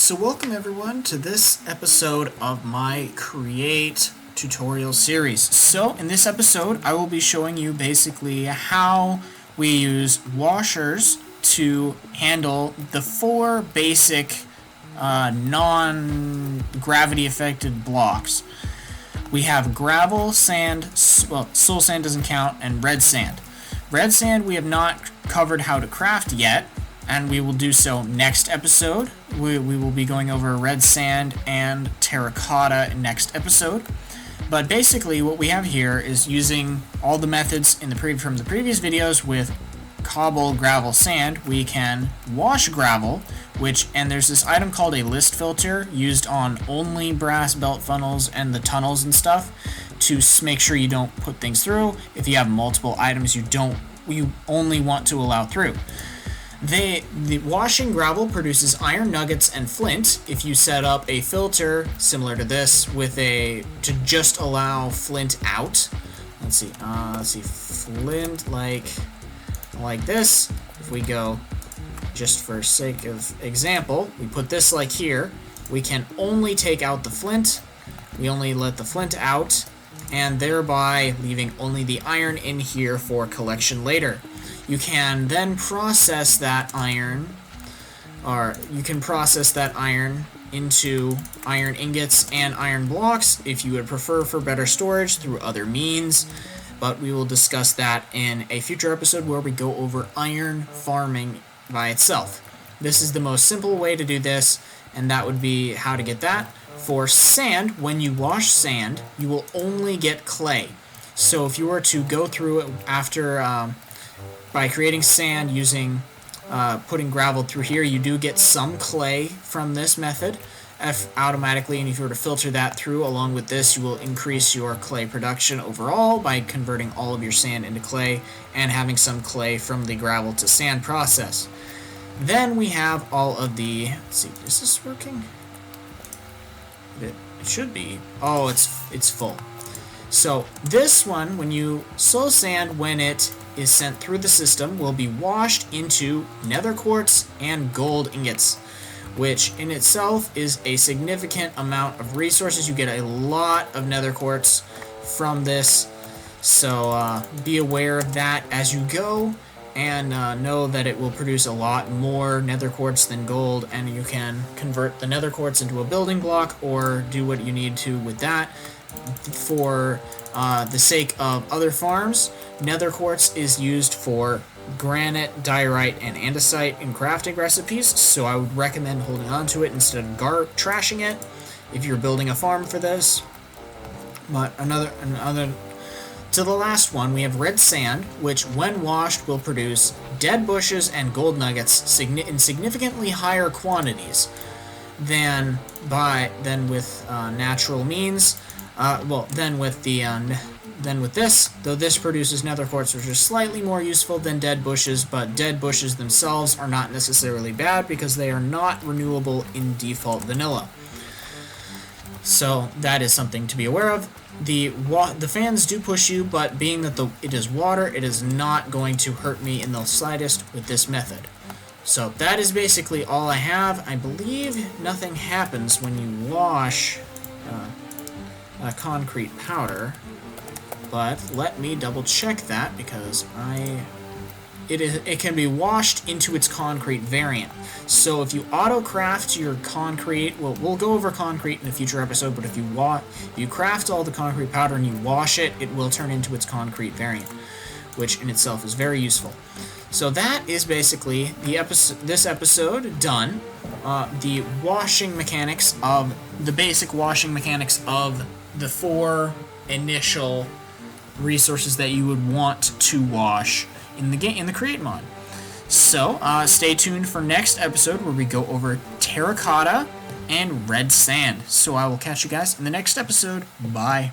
So welcome everyone to this episode of my Create tutorial series. So in this episode I will be showing you basically how we use washers to handle the four basic non-gravity affected blocks. We have gravel, sand, well, soul sand doesn't count, and red sand. Red sand we have not covered how to craft yet, and we will do so next episode. We will be going over red sand and terracotta next episode. But basically what we have here is using all the methods from the previous videos with cobble, gravel, sand. We can wash gravel, and there's this item called a list filter used on only brass belt funnels and the tunnels and stuff to make sure you don't put things through. If you have multiple items you only want to allow through. The washing gravel produces iron nuggets and flint. If you set up a filter similar to this to just allow flint out, let's see, flint like this. If we go, just for sake of example, we put this like here, we can only take out the flint. We only let the flint out, and thereby leaving only the iron in here for collection later. You can then process that iron, into iron ingots and iron blocks if you would prefer for better storage through other means, but we will discuss that in a future episode where we go over iron farming by itself. This is the most simple way to do this, and that would be how to get that. For sand, when you wash sand, you will only get clay. So if you were to go through it after by creating sand using putting gravel through here, you do get some clay from this method automatically, and if you were to filter that through along with this, you will increase your clay production overall by converting all of your sand into clay and having some clay from the gravel to sand process. Then we have all of the, let's see, is this working? It should be. Oh, it's full. So this one, soul sand, when it is sent through the system, will be washed into nether quartz and gold ingots, which in itself is a significant amount of resources. You get a lot of nether quartz from this, so be aware of that as you go, and know that it will produce a lot more nether quartz than gold, and you can convert the nether quartz into a building block or do what you need to with that. For the sake of other farms, nether quartz is used for granite, diorite, and andesite in crafting recipes, so I would recommend holding on to it instead of trashing it if you're building a farm for this. But to the last one, we have red sand, which when washed will produce dead bushes and gold nuggets in significantly higher quantities than with natural means. Then with this, though this produces nether quartz, which is slightly more useful than dead bushes, but dead bushes themselves are not necessarily bad because they are not renewable in default vanilla. So that is something to be aware of. The fans do push you, but being that it is water, it is not going to hurt me in the slightest with this method. So that is basically all I have. I believe nothing happens when you wash concrete powder, but let me double check that because it can be washed into its concrete variant. So if you auto craft your concrete, well, we'll go over concrete in a future episode, but if you craft all the concrete powder and you wash it, it will turn into its concrete variant, which in itself is very useful. So that is basically this episode done. The basic washing mechanics of the four initial resources that you would want to wash in the Create mod. So stay tuned for next episode where we go over terracotta and red sand. So I will catch you guys in the next episode. Bye.